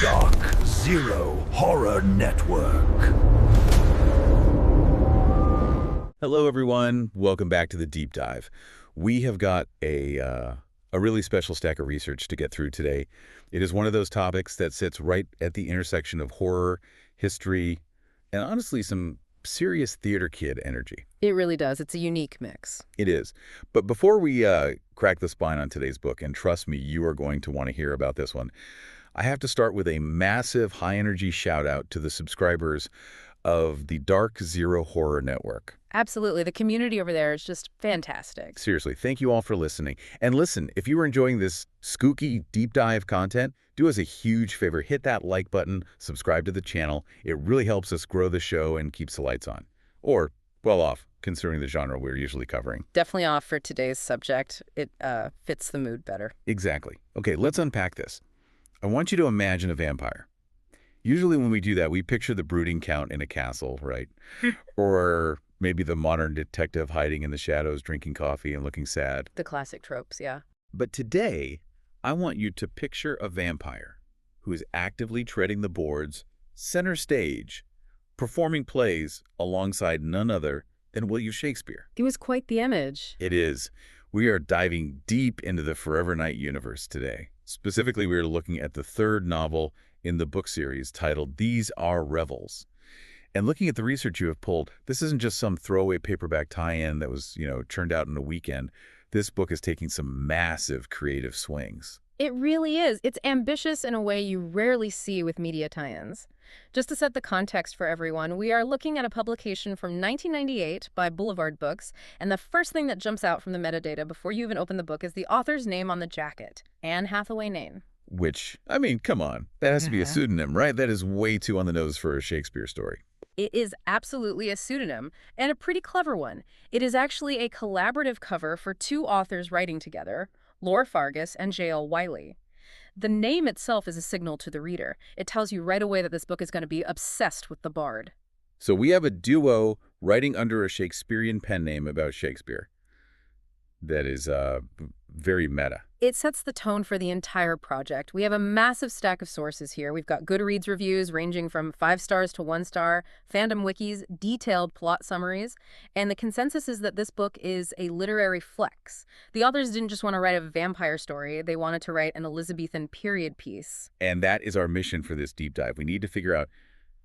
Dark Zero Horror Network. Hello, everyone. Welcome back to the Deep Dive. We have got a really special stack of research to get through today. It is one of those topics that sits right at the intersection of horror, history, and honestly, some serious theater kid energy. It really does. It's a unique mix. It is. But before we crack the spine on today's book, and trust me, you are going to want to hear about this one, I have to start with a massive high-energy shout-out to the subscribers of the Dark Zero Horror Network. Absolutely. The community over there is just fantastic. Seriously, thank you all for listening. And listen, if you are enjoying this spooky deep dive content, do us a huge favor. Hit that like button, subscribe to the channel. It really helps us grow the show and keeps the lights on. Or, well off, considering the genre we're usually covering. Definitely off for today's subject. It fits the mood better. Exactly. Okay, let's unpack this. I want you to imagine a vampire. Usually when we do that, we picture the brooding count in a castle, right? Or maybe the modern detective hiding in the shadows, drinking coffee and looking sad. The classic tropes, yeah. But today, I want you to picture a vampire who is actively treading the boards, center stage, performing plays alongside none other than William Shakespeare. It was quite the image. It is. We are diving deep into the Forever Knight universe today. Specifically, we are looking at the third novel in the book series titled These Our Revels. And looking at the research you have pulled, this isn't just some throwaway paperback tie-in that was, churned out in a weekend. This book is taking some massive creative swings. It really is. It's ambitious in a way you rarely see with media tie-ins. Just to set the context for everyone, we are looking at a publication from 1998 by Boulevard Books, and the first thing that jumps out from the metadata before you even open the book is the author's name on the jacket, Anne Hathaway-Nayne. Which, I mean, come on. That has to be a pseudonym, right? That is way too on the nose for a Shakespeare story. It is absolutely a pseudonym, and a pretty clever one. It is actually a collaborative cover for two authors writing together, Fargas and Jayel Wylie. The name itself is a signal to the reader. It tells you right away that this book is going to be obsessed with the bard. So we have a duo writing under a Shakespearean pen name about Shakespeare. That is very meta. It sets the tone for the entire project. We have a massive stack of sources here. We've got Goodreads reviews ranging from 5 stars to 1 star, fandom wikis, detailed plot summaries, and the consensus is that this book is a literary flex. The authors didn't just want to write a vampire story, they wanted to write an Elizabethan period piece. And that is our mission for this deep dive. We need to figure out,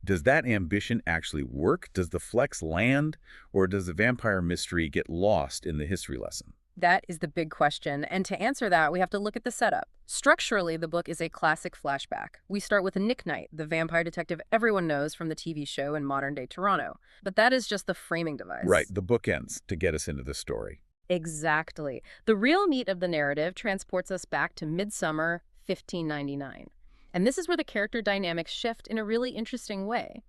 does that ambition actually work? Does the flex land? Or does the vampire mystery get lost in the history lesson? That is the big question, and to answer that, we have to look at the setup. Structurally, the book is a classic flashback. We start with Nick Knight, the vampire detective everyone knows from the TV show in modern-day Toronto. But that is just the framing device. Right, the bookends to get us into the story. Exactly. The real meat of the narrative transports us back to midsummer 1599. And this is where the character dynamics shift in a really interesting way.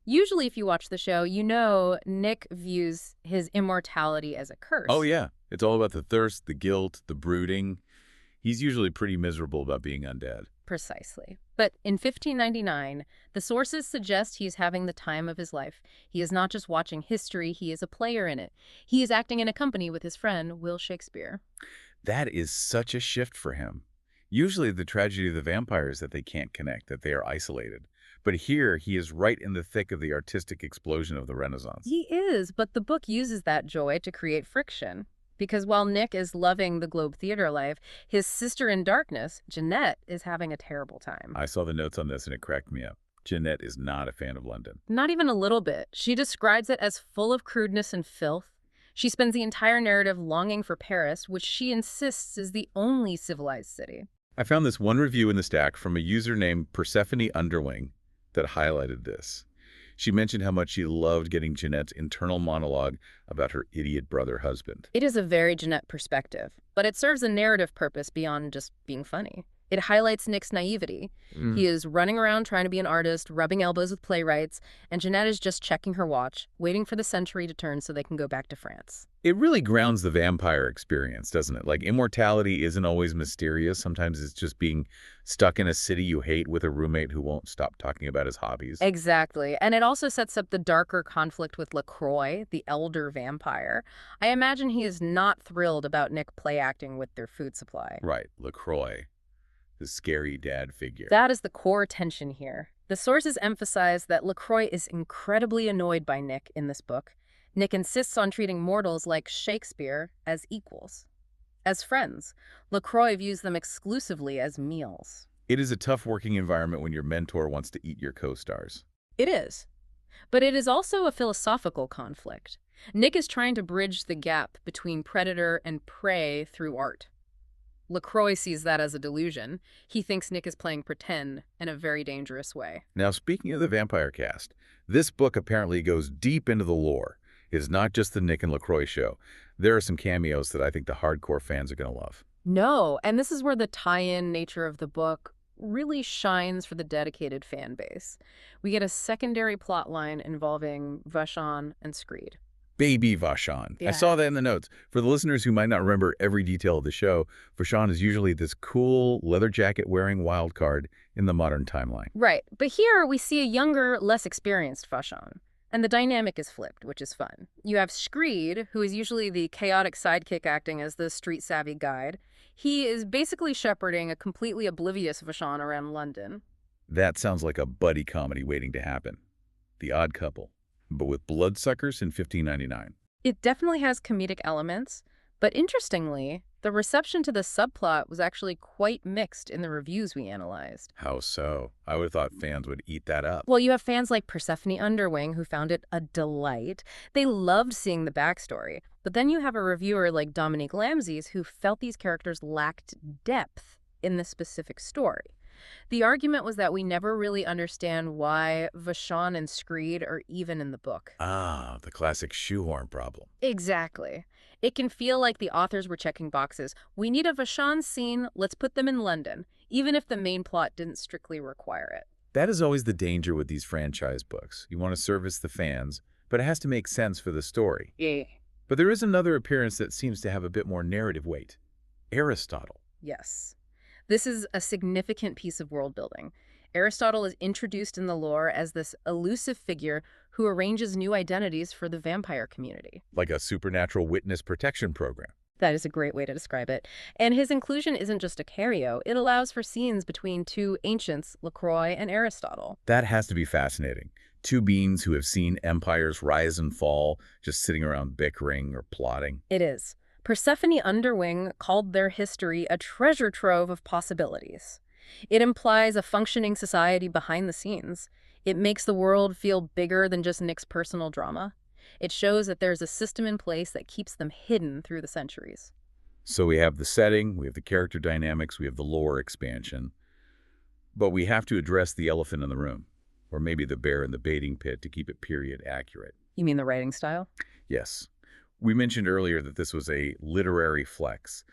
Usually, if you watch the show, you know Nick views his immortality as a curse. Oh, yeah. It's all about the thirst, the guilt, the brooding. He's usually pretty miserable about being undead. Precisely. But in 1599, the sources suggest he's having the time of his life. He is not just watching history, he is a player in it. He is acting in a company with his friend, Will Shakespeare. That is such a shift for him. Usually the tragedy of the vampire is that they can't connect, that they are isolated. But here, he is right in the thick of the artistic explosion of the Renaissance. He is, but the book uses that joy to create friction. Because while Nick is loving the Globe Theatre life, his sister in darkness, Jeanette, is having a terrible time. I saw the notes on this and it cracked me up. Jeanette is not a fan of London. Not even a little bit. She describes it as full of crudeness and filth. She spends the entire narrative longing for Paris, which she insists is the only civilized city. I found this one review in the stack from a user named Persephone Underwing that highlighted this. She mentioned how much she loved getting Jeanette's internal monologue about her idiot brother husband. It is a very Jeanette perspective, but it serves a narrative purpose beyond just being funny. It highlights Nick's naivety. He is running around trying to be an artist, rubbing elbows with playwrights, and Jeanette is just checking her watch, waiting for the century to turn so they can go back to France. It really grounds the vampire experience, doesn't it? Like, immortality isn't always mysterious. Sometimes it's just being stuck in a city you hate with a roommate who won't stop talking about his hobbies. Exactly. And it also sets up the darker conflict with LaCroix, the elder vampire. I imagine he is not thrilled about Nick play acting with their food supply. Right, LaCroix. the scary dad figure. That is the core tension here. The sources emphasize that LaCroix is incredibly annoyed by Nick in this book. Nick insists on treating mortals like Shakespeare as equals. As friends, LaCroix views them exclusively as meals. It is a tough working environment when your mentor wants to eat your co-stars. It is. But it is also a philosophical conflict. Nick is trying to bridge the gap between predator and prey through art. LaCroix sees that as a delusion. He thinks Nick is playing pretend in a very dangerous way. Now, speaking of the vampire cast, this book apparently goes deep into the lore. It is not just the Nick and LaCroix show. There are some cameos that I think the hardcore fans are going to love. No, and this is where the tie-in nature of the book really shines for the dedicated fan base. We get a secondary plot line involving Vashon and Screed. Baby Vashon. Yeah. I saw that in the notes. For the listeners who might not remember every detail of the show, Vashon is usually this cool, leather jacket-wearing wild card in the modern timeline. Right, but here we see a younger, less experienced Vashon. And the dynamic is flipped, which is fun. You have Screed, who is usually the chaotic sidekick acting as the street-savvy guide. He is basically shepherding a completely oblivious Vashon around London. That sounds like a buddy comedy waiting to happen. The Odd Couple, but with bloodsuckers in 1599. It definitely has comedic elements, but interestingly, the reception to the subplot was actually quite mixed in the reviews we analyzed. How so? I would have thought fans would eat that up. Well, you have fans like Persephone Underwing who found it a delight. They loved seeing the backstory. But then you have a reviewer like Dominique Lamzes who felt these characters lacked depth in the specific story. The argument was that we never really understand why Vashon and Screed are even in the book. Ah, the classic shoehorn problem. Exactly. It can feel like the authors were checking boxes. We need a Vashon scene, let's put them in London, even if the main plot didn't strictly require it. That is always the danger with these franchise books. You want to service the fans, but it has to make sense for the story. Yeah. But there is another appearance that seems to have a bit more narrative weight. Aristotle. Yes. This is a significant piece of world building. Aristotle is introduced in the lore as this elusive figure who arranges new identities for the vampire community. Like a supernatural witness protection program. That is a great way to describe it. And his inclusion isn't just a cameo. It allows for scenes between two ancients, LaCroix and Aristotle. That has to be fascinating. Two beings who have seen empires rise and fall, just sitting around bickering or plotting. It is. Persephone Underwing called their history a treasure trove of possibilities. It implies a functioning society behind the scenes. It makes the world feel bigger than just Nick's personal drama. It shows that there's a system in place that keeps them hidden through the centuries. So we have the setting, we have the character dynamics, we have the lore expansion. But we have to address the elephant in the room, or maybe the bear in the baiting pit to keep it period accurate. You mean the writing style? Yes. We mentioned earlier that this was a literary flex.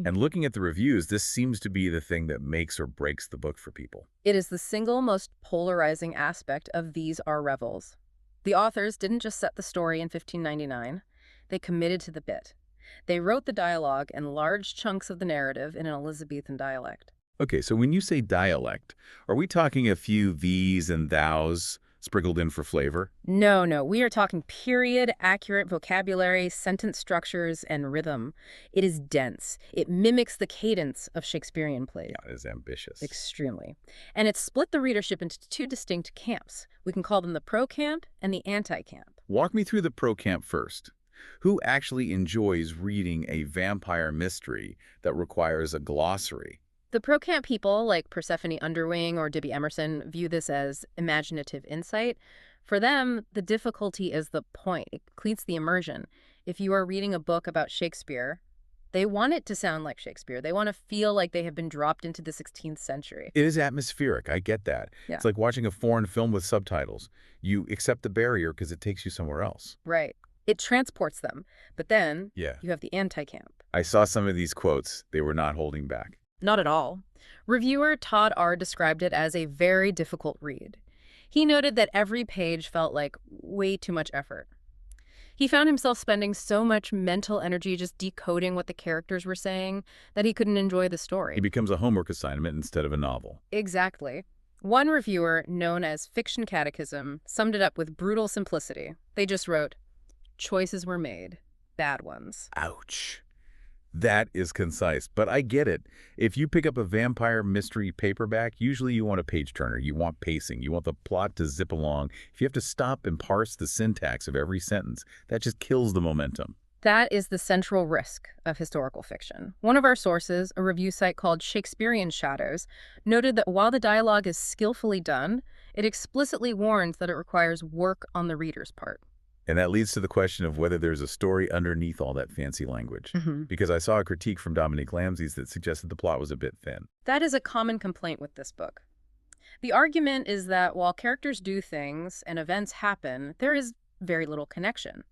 And looking at the reviews, this seems to be the thing that makes or breaks the book for people. It is the single most polarizing aspect of These Our Revels. The authors didn't just set the story in 1599. They committed to the bit. They wrote the dialogue and large chunks of the narrative in an Elizabethan dialect. Okay, so when you say dialect, are we talking a few these and thous sprinkled in for flavor? No. We are talking period, accurate vocabulary, sentence structures, and rhythm. It is dense. It mimics the cadence of Shakespearean plays. Yeah, it is ambitious. Extremely. And it split the readership into two distinct camps. We can call them the pro camp and the anti camp. Walk me through the pro camp first. Who actually enjoys reading a vampire mystery that requires a glossary? The pro-camp people, like Persephone Underwing or Debbie Emerson, view this as imaginative insight. For them, the difficulty is the point. It completes the immersion. If you are reading a book about Shakespeare, they want it to sound like Shakespeare. They want to feel like they have been dropped into the 16th century. It is atmospheric. I get that. Yeah. It's like watching a foreign film with subtitles. You accept the barrier because it takes you somewhere else. Right. It transports them. But then Yeah. you have the anti-camp. I saw some of these quotes. They were not holding back. Not at all. Reviewer Todd R. described it as a very difficult read. He noted that every page felt like way too much effort. He found himself spending so much mental energy just decoding what the characters were saying that he couldn't enjoy the story. It becomes a homework assignment instead of a novel. Exactly. One reviewer, known as Fiction Catechism, summed it up with brutal simplicity. They just wrote, "Choices were made. Bad ones." Ouch. That is concise, but I get it. If you pick up a vampire mystery paperback, usually you want a page-turner, you want pacing, you want the plot to zip along. If you have to stop and parse the syntax of every sentence, that just kills the momentum. That is the central risk of historical fiction. One of our sources, a review site called Shakespearean Shadows, noted that while the dialogue is skillfully done, it explicitly warns that it requires work on the reader's part. And that leads to the question of whether there's a story underneath all that fancy language. Because I saw a critique from Dominique Lamsey's that suggested the plot was a bit thin. That is a common complaint with this book. The argument is that while characters do things and events happen, there is very little connection.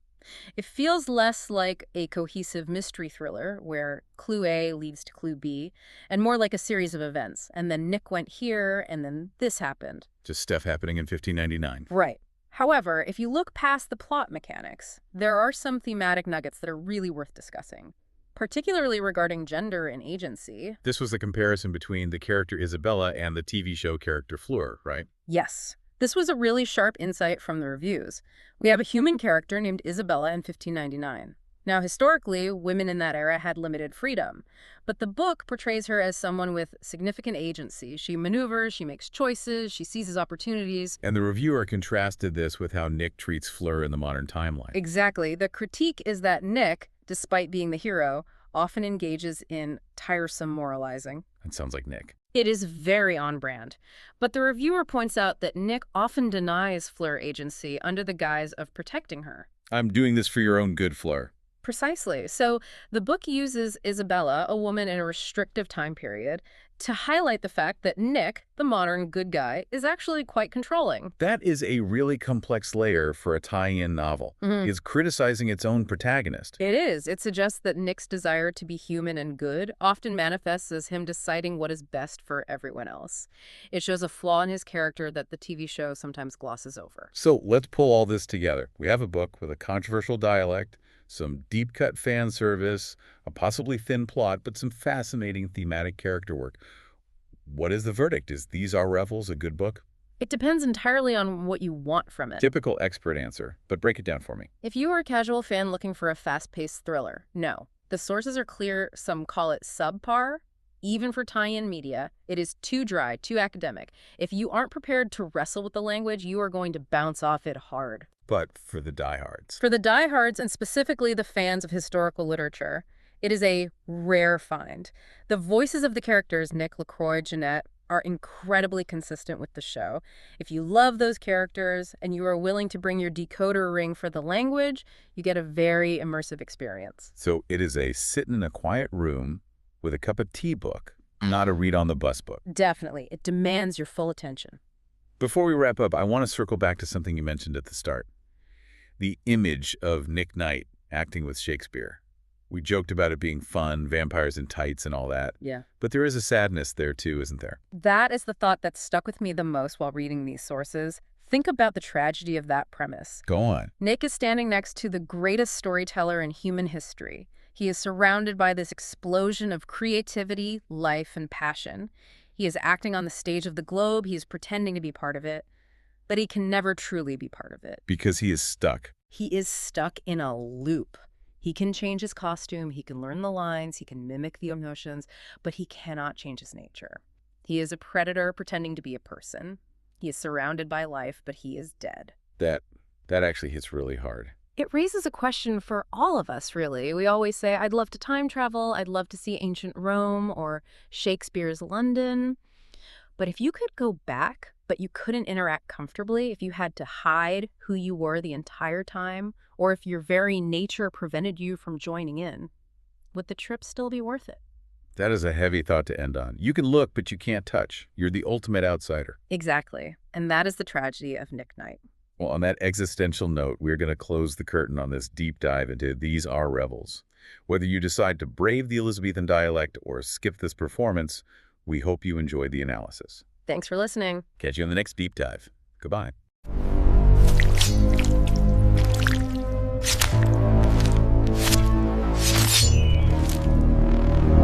It feels less like a cohesive mystery thriller where clue A leads to clue B, and more like a series of events. And then Nick went here, and then this happened. Just stuff happening in 1599. Right. However, if you look past the plot mechanics, there are some thematic nuggets that are really worth discussing, particularly regarding gender and agency. This was the comparison between the character Isabella and the TV show character Fleur, right? Yes. This was a really sharp insight from the reviews. We have a human character named Isabella in 1599. Now, historically, women in that era had limited freedom, but the book portrays her as someone with significant agency. She maneuvers, she makes choices, she seizes opportunities. And the reviewer contrasted this with how Nick treats Fleur in the modern timeline. Exactly. The critique is that Nick, despite being the hero, often engages in tiresome moralizing. That sounds like Nick. It is very on brand. But the reviewer points out that Nick often denies Fleur agency under the guise of protecting her. I'm doing this for your own good, Fleur. Precisely. So the book uses Isabella, a woman in a restrictive time period, to highlight the fact that Nick, the modern good guy, is actually quite controlling. That is a really complex layer for a tie-in novel. It's criticizing its own protagonist. It is. It suggests that Nick's desire to be human and good often manifests as him deciding what is best for everyone else. It shows a flaw in his character that the TV show sometimes glosses over. So let's pull all this together. We have a book with a controversial dialect, some deep-cut fan service, a possibly thin plot, but some fascinating thematic character work. What is the verdict? Is These Our Revels a good book? It depends entirely on what you want from it. Typical expert answer, but break it down for me. If you are a casual fan looking for a fast-paced thriller, no. The sources are clear. Some call it subpar. Even for tie-in media, it is too dry, too academic. If you aren't prepared to wrestle with the language, you are going to bounce off it hard. But for the diehards. For the diehards, and specifically the fans of historical literature, it is a rare find. The voices of the characters, Nick, LaCroix, Jeanette, are incredibly consistent with the show. If you love those characters and you are willing to bring your decoder ring for the language, you get a very immersive experience. So it is a sit in a quiet room with a cup of tea book, not a read-on-the-bus book. Definitely. It demands your full attention. Before we wrap up, I want to circle back to something you mentioned at the start. The image of Nick Knight acting with Shakespeare. We joked about it being fun, vampires in tights and all that. Yeah. But there is a sadness there too, isn't there? That is the thought that stuck with me the most while reading these sources. Think about the tragedy of that premise. Go on. Nick is standing next to the greatest storyteller in human history. He is surrounded by this explosion of creativity, life, and passion. He is acting on the stage of the globe. He is pretending to be part of it. But he can never truly be part of it. Because he is stuck. He is stuck in a loop. He can change his costume, he can learn the lines, he can mimic the emotions, but he cannot change his nature. He is a predator pretending to be a person. He is surrounded by life, but he is dead. That actually hits really hard. It raises a question for all of us, really. We always say, I'd love to time travel, I'd love to see ancient Rome or Shakespeare's London. But if you could go back, but you couldn't interact comfortably, if you had to hide who you were the entire time, or if your very nature prevented you from joining in, would the trip still be worth it? That is a heavy thought to end on. You can look, but you can't touch. You're the ultimate outsider. Exactly. And that is the tragedy of Nick Knight. Well, on that existential note, we're going to close the curtain on this deep dive into These Our Revels. Whether you decide to brave the Elizabethan dialect or skip this performance, we hope you enjoyed the analysis. Thanks for listening. Catch you on the next deep dive. Goodbye.